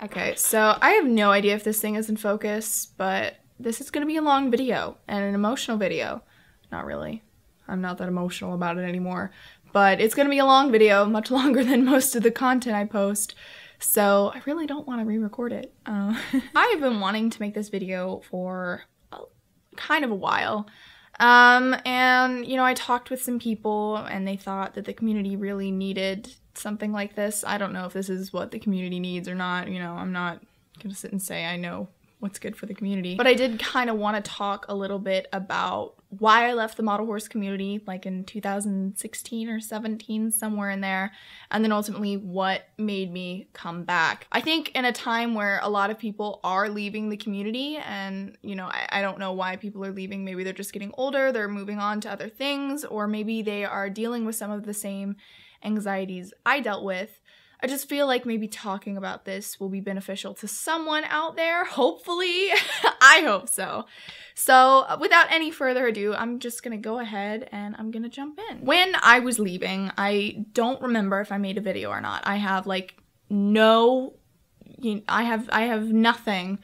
Okay, so I have no idea if this thing is in focus, but this is gonna be a long video and an emotional video. Not really. I'm not that emotional about it anymore. But it's gonna be a long video, much longer than most of the content I post. So I really don't want to re-record it. I've been wanting to make this video for kind of a while. And, you know, I talked with some people and they thought that the community really needed something like this. I don't know if this is what the community needs or not. You know, I'm not gonna sit and say I know what's good for the community. But I did kind of want to talk a little bit about why I left the model horse community, like in 2016 or 17, somewhere in there, and then ultimately what made me come back. I think in a time where a lot of people are leaving the community, and you know, I don't know why people are leaving. Maybe they're just getting older, they're moving on to other things, or maybe they are dealing with some of the same anxieties I dealt with. I just feel like maybe talking about this will be beneficial to someone out there, hopefully. I hope so. So without any further ado, I'm just gonna go ahead and I'm gonna jump in. When I was leaving, I don't remember if I made a video or not. I have like I have nothing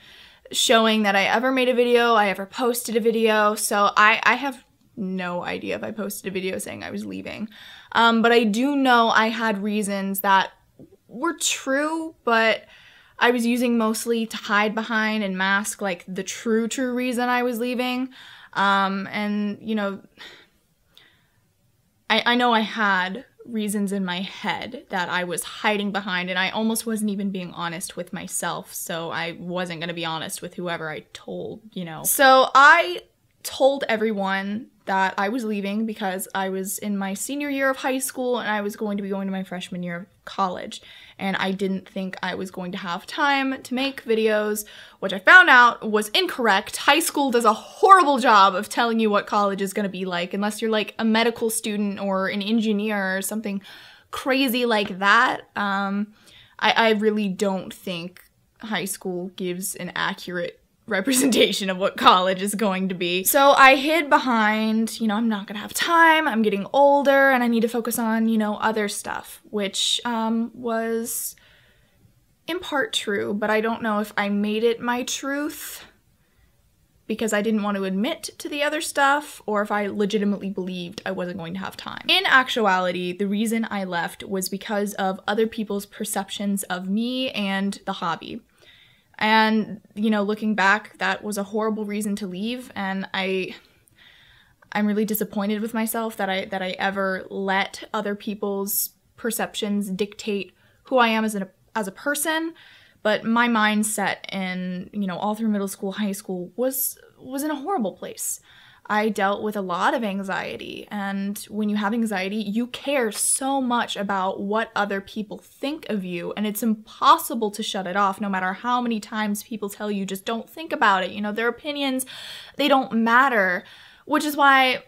showing that I ever made a video, I ever posted a video, so I have no idea if I posted a video saying I was leaving. But I do know I had reasons that were true, but I was using mostly to hide behind and mask like the true reason I was leaving. And you know, I know I had reasons in my head that I was hiding behind, and I almost wasn't even being honest with myself, so I wasn't gonna be honest with whoever I told, you know. So I told everyone that I was leaving because I was in my senior year of high school and I was going to be going to my freshman year of college, and I didn't think I was going to have time to make videos, which I found out was incorrect. High school does a horrible job of telling you what college is going to be like, unless you're like a medical student or an engineer or something crazy like that. I really don't think high school gives an accurate representation of what college is going to be. So I hid behind, you know, I'm not gonna have time, I'm getting older, and I need to focus on, you know, other stuff, which was in part true, but I don't know if I made it my truth because I didn't want to admit to the other stuff, or if I legitimately believed I wasn't going to have time. In actuality, the reason I left was because of other people's perceptions of me and the hobby. And, you know, looking back, that was a horrible reason to leave, and I'm really disappointed with myself that I ever let other people's perceptions dictate who I am as a person. But my mindset in, you know, all through middle school, high school was in a horrible place. I dealt with a lot of anxiety, and when you have anxiety, you care so much about what other people think of you, and it's impossible to shut it off no matter how many times people tell you just don't think about it. You know, their opinions, they don't matter, which is why,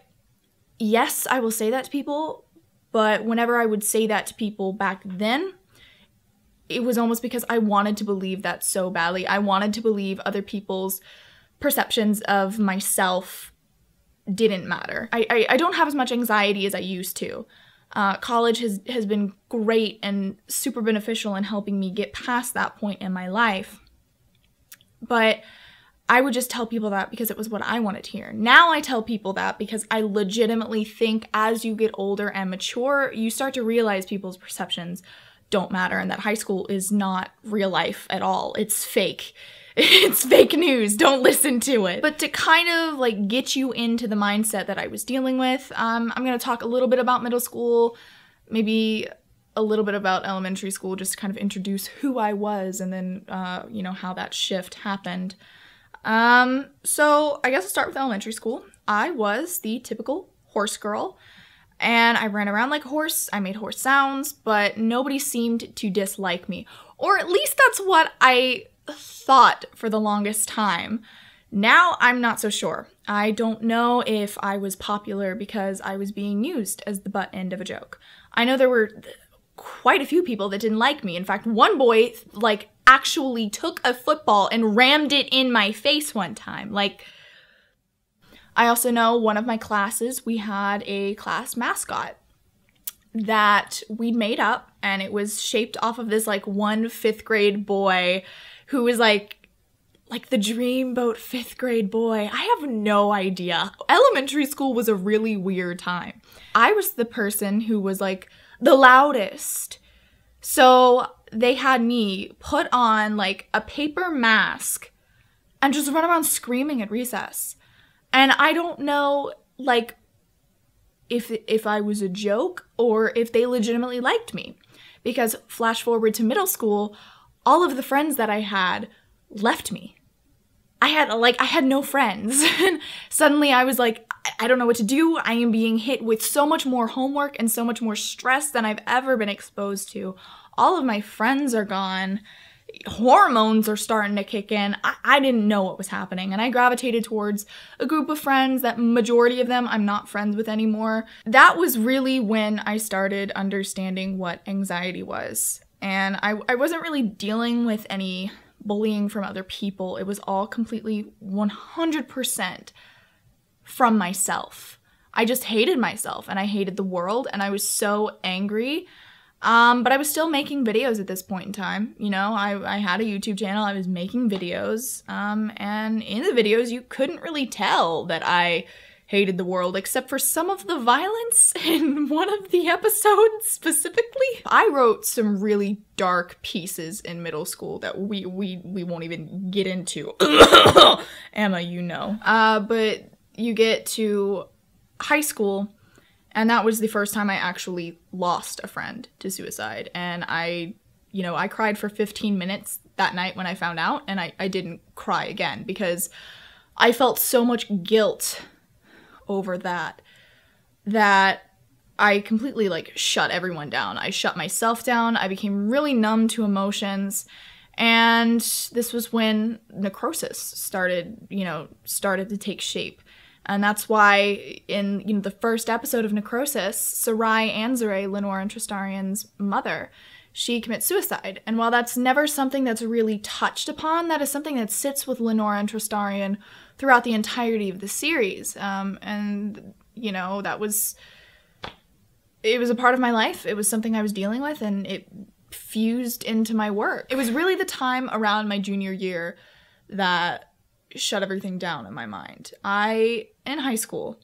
yes, I will say that to people, but whenever I would say that to people back then, it was almost because I wanted to believe that so badly. I wanted to believe other people's perceptions of myself didn't matter. I don't have as much anxiety as I used to. College has been great and super beneficial in helping me get past that point in my life. But I would just tell people that because it was what I wanted to hear. Now I tell people that because I legitimately think as you get older and mature, you start to realize people's perceptions don't matter, and that high school is not real life at all. It's fake. It's fake news, don't listen to it. But to kind of like get you into the mindset that I was dealing with, I'm gonna talk a little bit about middle school, maybe a little bit about elementary school, just to kind of introduce who I was, and then, you know, how that shift happened. So I guess I'll start with elementary school. I was the typical horse girl, and I ran around like a horse, I made horse sounds, but nobody seemed to dislike me. Or at least that's what I thought for the longest time. Now I'm not so sure. I don't know if I was popular because I was being used as the butt end of a joke. I know there were quite a few people that didn't like me. In fact, one boy like actually took a football and rammed it in my face one time. Like, I also know one of my classes, we had a class mascot that we'd made up. and it was shaped off of this like one 5th grade boy who was like the dreamboat 5th grade boy. I have no idea. Elementary school was a really weird time. I was the person who was like the loudest. So they had me put on like a paper mask and just run around screaming at recess. And I don't know like if I was a joke or if they legitimately liked me. Because flash forward to middle school, all of the friends that I had left me. I had no friends. And suddenly I was like, I don't know what to do. I am being hit with so much more homework and so much more stress than I've ever been exposed to. All of my friends are gone. Hormones are starting to kick in. I didn't know what was happening. And I gravitated towards a group of friends that majority of them I'm not friends with anymore. That was really when I started understanding what anxiety was. And I wasn't really dealing with any bullying from other people. It was all completely 100% from myself. I just hated myself and I hated the world and I was so angry. But I was still making videos at this point in time. You know, I had a YouTube channel, I was making videos, and in the videos you couldn't really tell that I hated the world, except for some of the violence in one of the episodes specifically. I wrote some really dark pieces in middle school that we won't even get into. Emma, you know. But you get to high school, and that was the first time I actually lost a friend to suicide. And I cried for 15 minutes that night when I found out, and I didn't cry again because I felt so much guilt over that I completely like shut everyone down. I shut myself down. I became really numb to emotions. And this was when necrosis started to take shape. And that's why in the first episode of Necrosis, Sarai Anzare, Lenore and Tristarian's mother, she commits suicide. And while that's never something that's really touched upon, that is something that sits with Lenore and Tristarian throughout the entirety of the series. And, you know, it was a part of my life. It was something I was dealing with, and it fused into my work. It was really the time around my junior year that shut everything down in my mind. In high school,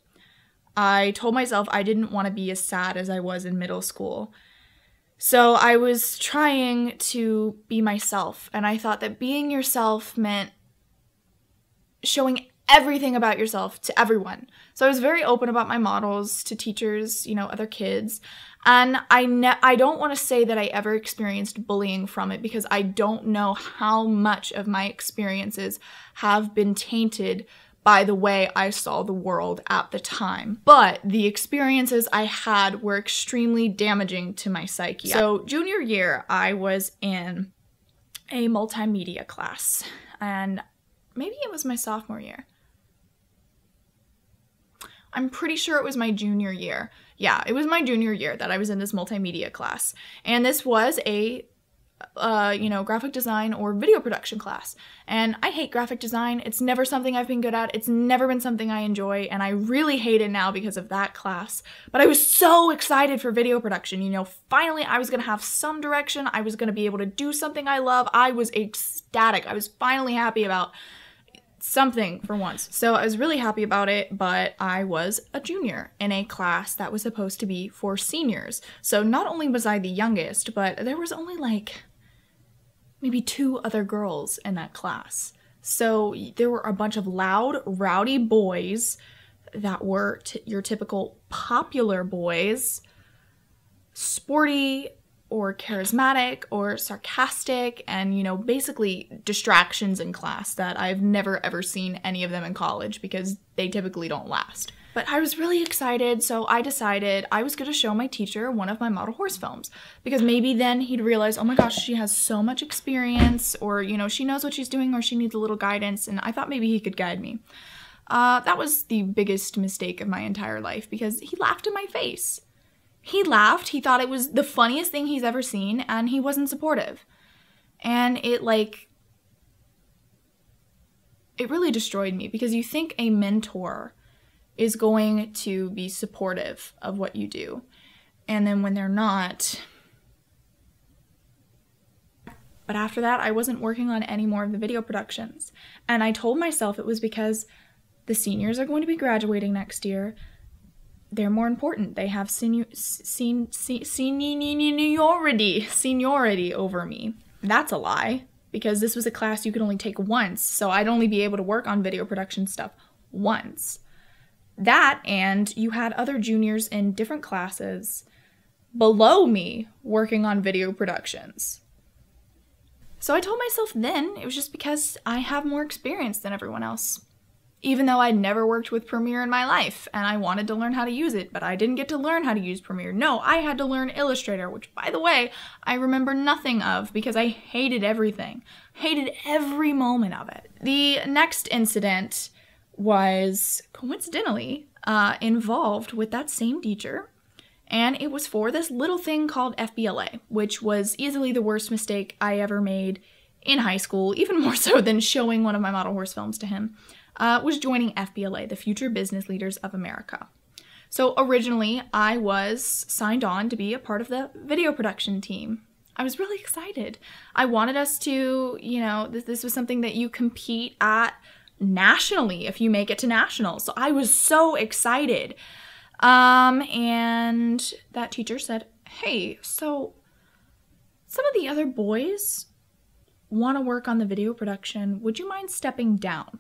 I told myself I didn't want to be as sad as I was in middle school. So I was trying to be myself, and I thought that being yourself meant showing everything about yourself to everyone. So I was very open about my models to teachers, you know, other kids. And I don't want to say that I ever experienced bullying from it, because I don't know how much of my experiences have been tainted by the way I saw the world at the time. But the experiences I had were extremely damaging to my psyche. So junior year, I was in a multimedia class, and maybe it was my sophomore year. I'm pretty sure it was my junior year. Yeah, it was my junior year that I was in this multimedia class. And this was a, graphic design or video production class. And I hate graphic design. It's never something I've been good at. It's never been something I enjoy. And I really hate it now because of that class. But I was so excited for video production. You know, finally I was going to have some direction. I was going to be able to do something I love. I was ecstatic. I was finally happy about something for once. So I was really happy about it, but I was a junior in a class that was supposed to be for seniors. So not only was I the youngest, but there was only like maybe 2 other girls in that class. So there were a bunch of loud, rowdy boys that were your typical popular boys, sporty or charismatic or sarcastic, and, you know, basically distractions in class that I've never ever seen any of them in college because they typically don't last. But I was really excited, so I decided I was going to show my teacher one of my model horse films, because maybe then he'd realize, oh my gosh, she has so much experience, or, you know, she knows what she's doing, or she needs a little guidance, and I thought maybe he could guide me. That was the biggest mistake of my entire life, because he laughed in my face. He laughed, he thought it was the funniest thing he's ever seen, and he wasn't supportive. And it really destroyed me, because you think a mentor is going to be supportive of what you do. And then when they're not, But after that, I wasn't working on any more of the video productions. And I told myself it was because the seniors are going to be graduating next year. They're more important. They have seniority over me. That's a lie, because this was a class you could only take once, so I'd only be able to work on video production stuff once. That, and you had other juniors in different classes below me working on video productions. So I told myself then it was just because I have more experience than everyone else. Even though I'd never worked with Premiere in my life, and I wanted to learn how to use it, but I didn't get to learn how to use Premiere. No, I had to learn Illustrator, which, by the way, I remember nothing of because I hated everything. Hated every moment of it. The next incident was, coincidentally, involved with that same teacher, and it was for this little thing called FBLA, which was easily the worst mistake I ever made in high school, even more so than showing one of my model horse films to him. Was joining FBLA, the Future Business Leaders of America. So originally, I was signed on to be a part of the video production team. I was really excited. I wanted us to, you know, this was something that you compete at nationally if you make it to nationals. So I was so excited. And that teacher said, hey, so some of the other boys want to work on the video production. Would you mind stepping down?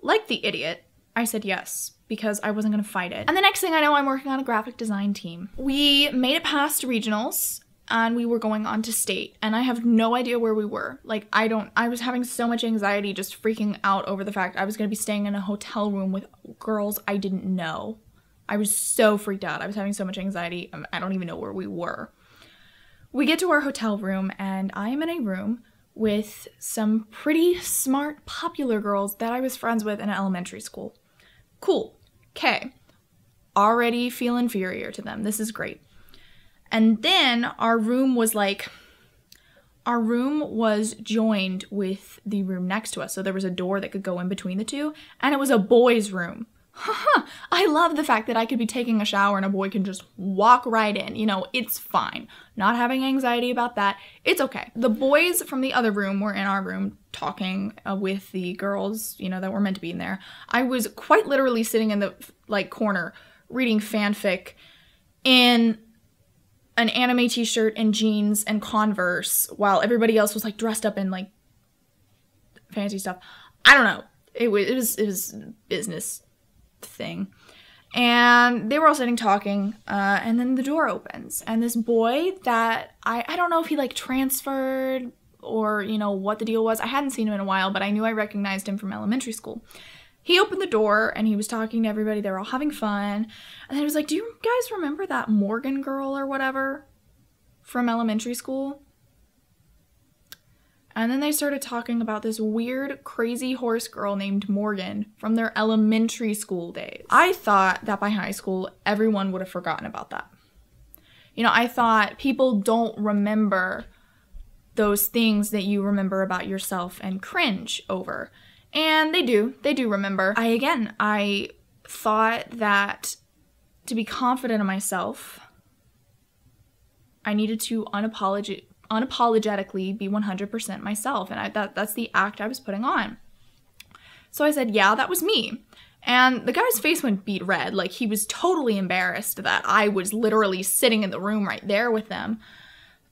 Like the idiot, I said yes, because I wasn't going to fight it. And the next thing I know, I'm working on a graphic design team. We made it past regionals, and we were going on to state, and I have no idea where we were. Like, I was having so much anxiety just freaking out over the fact I was going to be staying in a hotel room with girls I didn't know. I was so freaked out. I was having so much anxiety. I don't even know where we were. We get to our hotel room, and I am in a room with some pretty smart, popular girls that I was friends with in elementary school. Cool. Okay. Already feel inferior to them. This is great. And then our room was joined with the room next to us. So there was a door that could go in between the two, and it was a boys' room. I love the fact that I could be taking a shower and a boy can just walk right in. You know, it's fine. Not having anxiety about that. It's okay. The boys from the other room were in our room talking with the girls, you know, that were meant to be in there. I was quite literally sitting in the, corner reading fanfic in an anime t-shirt and jeans and Converse while everybody else was, dressed up in, fancy stuff. I don't know. It was business thing, and they were all sitting talking, and then the door opens, and this boy that I don't know if he transferred or, you know, what the deal was. I hadn't seen him in a while, but I knew I recognized him from elementary school. He opened the door and he was talking to everybody. They were all having fun, and then he was like, do you guys remember that Morgan girl or whatever from elementary school? And then they started talking about this weird, crazy horse girl named Morgan from their elementary school days. I thought that by high school, everyone would have forgotten about that. You know, I thought people don't remember those things that you remember about yourself and cringe over. And they do. They do remember. I thought that to be confident in myself, I needed to unapologetically be 100% myself, and that's the act I was putting on. So I said, yeah, that was me. And the guy's face went beet red, he was totally embarrassed that I was literally sitting in the room right there with them.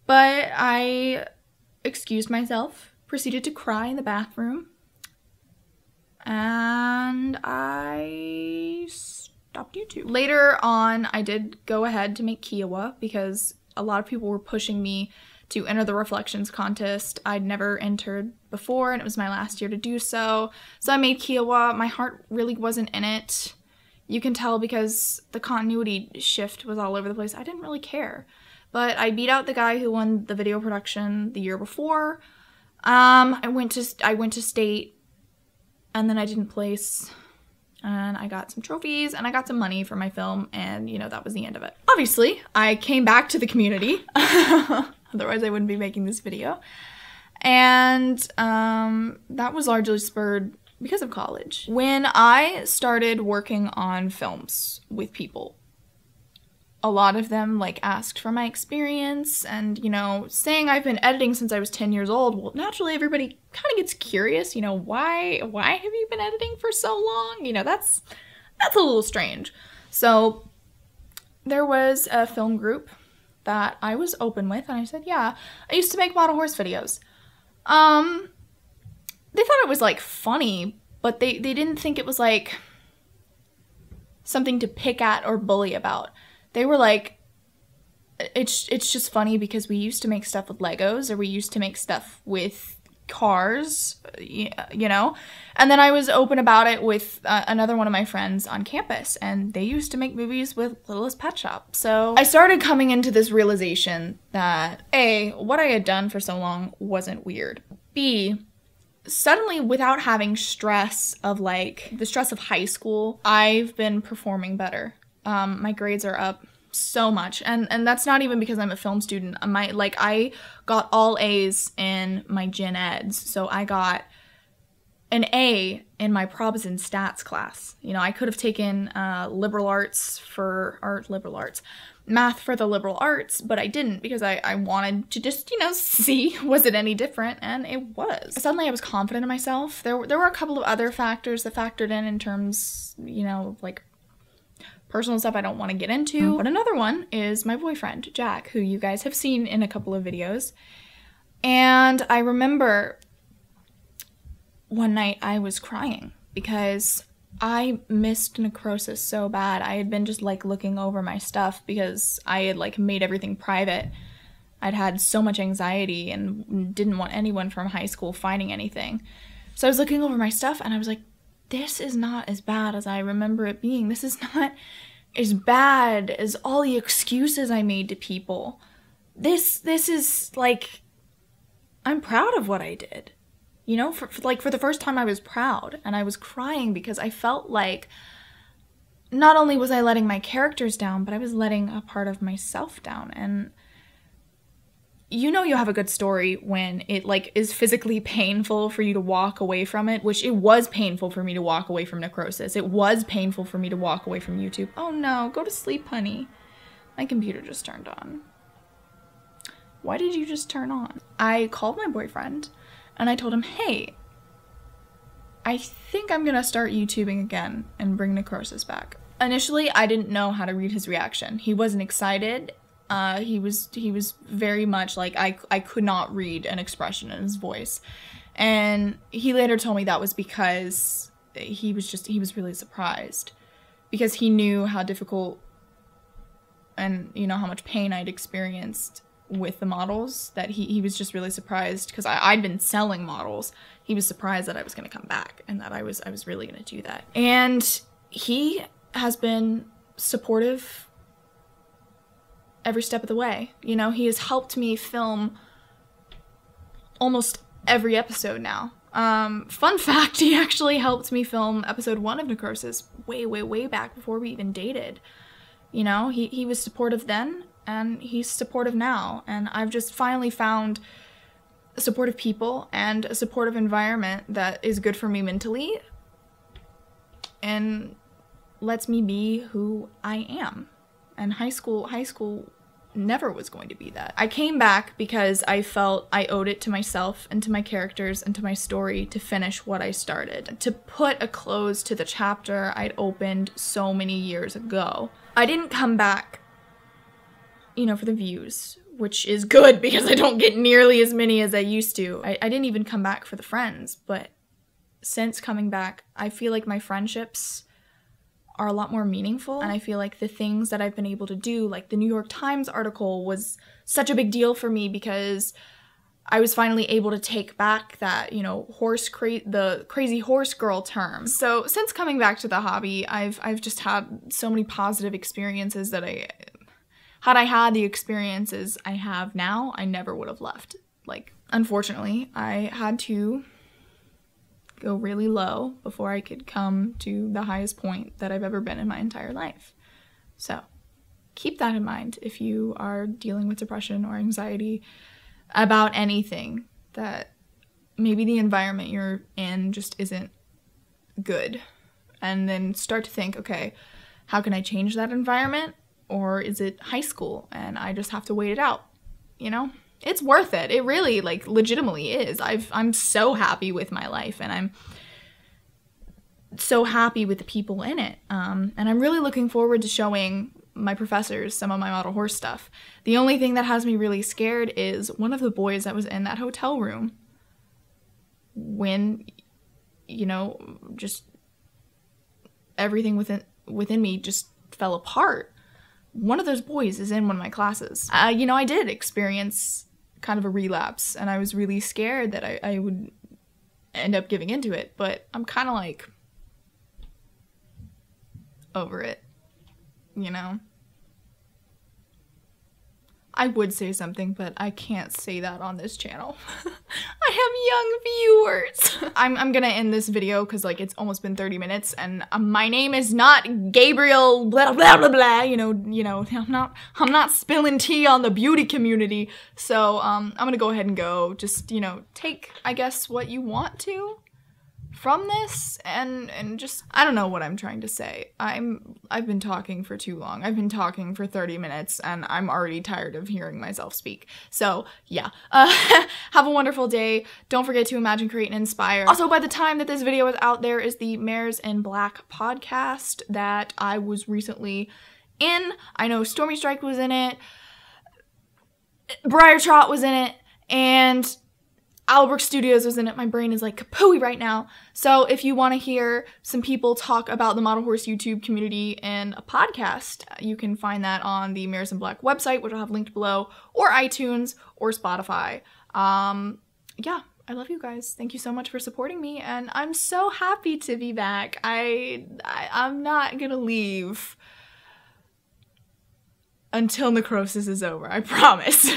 But I excused myself, proceeded to cry in the bathroom, and I stopped YouTube. Later on, I did go ahead to make Kiowa because a lot of people were pushing me to enter the Reflections contest. I'd never entered before, and it was my last year to do so. So I made Kiowa. My heart really wasn't in it. You can tell because the continuity shift was all over the place. I didn't really care. But I beat out the guy who won the video production the year before. I went to state, and then I didn't place. And I got some trophies, and I got some money for my film, and, you know, that was the end of it. Obviously, I came back to the community. Otherwise, I wouldn't be making this video. And that was largely spurred because of college. When I started working on films with people, a lot of them like asked for my experience and, you know, saying I've been editing since I was 10 years old. Well, naturally everybody kind of gets curious, you know, why have you been editing for so long? You know, that's a little strange. So there was a film group that I was open with, and I said, yeah, I used to make model horse videos. They thought it was like funny, but they didn't think it was like something to pick at or bully about. They were like, it's just funny because we used to make stuff with Legos, or we used to make stuff with cars, you know? And then I was open about it with another one of my friends on campus, and they used to make movies with Littlest Pet Shop. So I started coming into this realization that A, what I had done for so long wasn't weird. B, suddenly, without having stress of like the stress of high school, I've been performing better. My grades are up so much, and that's not even because I'm a film student. I got all A's in my gen eds, so I got an A in my probs and stats class. You know, I could have taken math for the liberal arts, but I didn't because I wanted to just, you know, see was it any different, and it was. Suddenly I was confident in myself. There were a couple of other factors that factored in terms, you know, like personal stuff I don't want to get into. But another one is my boyfriend, Jack, who you guys have seen in a couple of videos. And I remember one night I was crying because I missed necrosis so bad. I had been just like looking over my stuff because I had like made everything private. I'd had so much anxiety and didn't want anyone from high school finding anything. So I was looking over my stuff and I was like, this is not as bad as I remember it being. This is not as bad as all the excuses I made to people. This is like, I'm proud of what I did. You know, for the first time I was proud, and I was crying because I felt like not only was I letting my characters down, but I was letting a part of myself down. And you know you have a good story when it like is physically painful for you to walk away from it, which it was painful for me to walk away from necrosis. It was painful for me to walk away from YouTube. Oh no, go to sleep, honey. My computer just turned on. Why did you just turn on? I called my boyfriend and I told him, hey, I think I'm gonna start YouTubing again and bring necrosis back. Initially, I didn't know how to read his reaction. He wasn't excited. He was very much like, I could not read an expression in his voice. And he later told me that was because he was really surprised. Because he knew how difficult and, you know, how much pain I'd experienced with the models, that he was just really surprised because I'd been selling models. He was surprised that I was going to come back and that I was really going to do that. And he has been supportive every step of the way. You know, he has helped me film almost every episode now. Fun fact, he actually helped me film episode 1 of Necrosis way back before we even dated. You know, he was supportive then, and he's supportive now. And I've just finally found supportive people and a supportive environment that is good for me mentally and lets me be who I am. And high school never was going to be that. I came back because I felt I owed it to myself and to my characters and to my story to finish what I started, to put a close to the chapter I'd opened so many years ago. I didn't come back, you know, for the views, which is good because I don't get nearly as many as I used to. I didn't even come back for the friends, but since coming back, I feel like my friendships are a lot more meaningful, and I feel like the things that I've been able to do, like the New York Times article, was such a big deal for me because I was finally able to take back that, you know, the crazy horse girl term. So since coming back to the hobby, I've just had so many positive experiences that had I had the experiences I have now, I never would have left. Like, unfortunately, I had to go really low before I could come to the highest point that I've ever been in my entire life. So keep that in mind if you are dealing with depression or anxiety about anything, that maybe the environment you're in just isn't good. And then start to think, okay, how can I change that environment? or is it high school and I just have to wait it out, you know? It's worth it. It really, like, legitimately is. I'm so happy with my life, and I'm so happy with the people in it. And I'm really looking forward to showing my professors some of my model horse stuff. The only thing that has me really scared is one of the boys that was in that hotel room, when, you know, just everything within me just fell apart. One of those boys is in one of my classes. You know, I did experience kind of a relapse, and I was really scared that I would end up giving into it, but I'm kind of like over it, you know? I would say something, but I can't say that on this channel. I have young viewers. I'm gonna end this video because, like, it's almost been 30 minutes, and my name is not Gabriel blah blah blah blah. You know, I'm not spilling tea on the beauty community. So I'm gonna go ahead and go. Just, you know, take, I guess, what you want to from this, and just, I don't know what I'm trying to say. I've been talking for too long. I've been talking for 30 minutes, and I'm already tired of hearing myself speak. So yeah, have a wonderful day. Don't forget to imagine, create, and inspire. Also, by the time that this video is out, there is the Mares in Black podcast that I was recently in. I know Stormy Strike was in it, Briar Trot was in it, and Albrook Studios was in it. My brain is like kapooey right now. So if you want to hear some people talk about the model horse YouTube community in a podcast, you can find that on the Mares in Black website, which I'll have linked below, or iTunes, or Spotify. Yeah, I love you guys. Thank you so much for supporting me, and I'm so happy to be back. I'm not gonna leave until necrosis is over, I promise.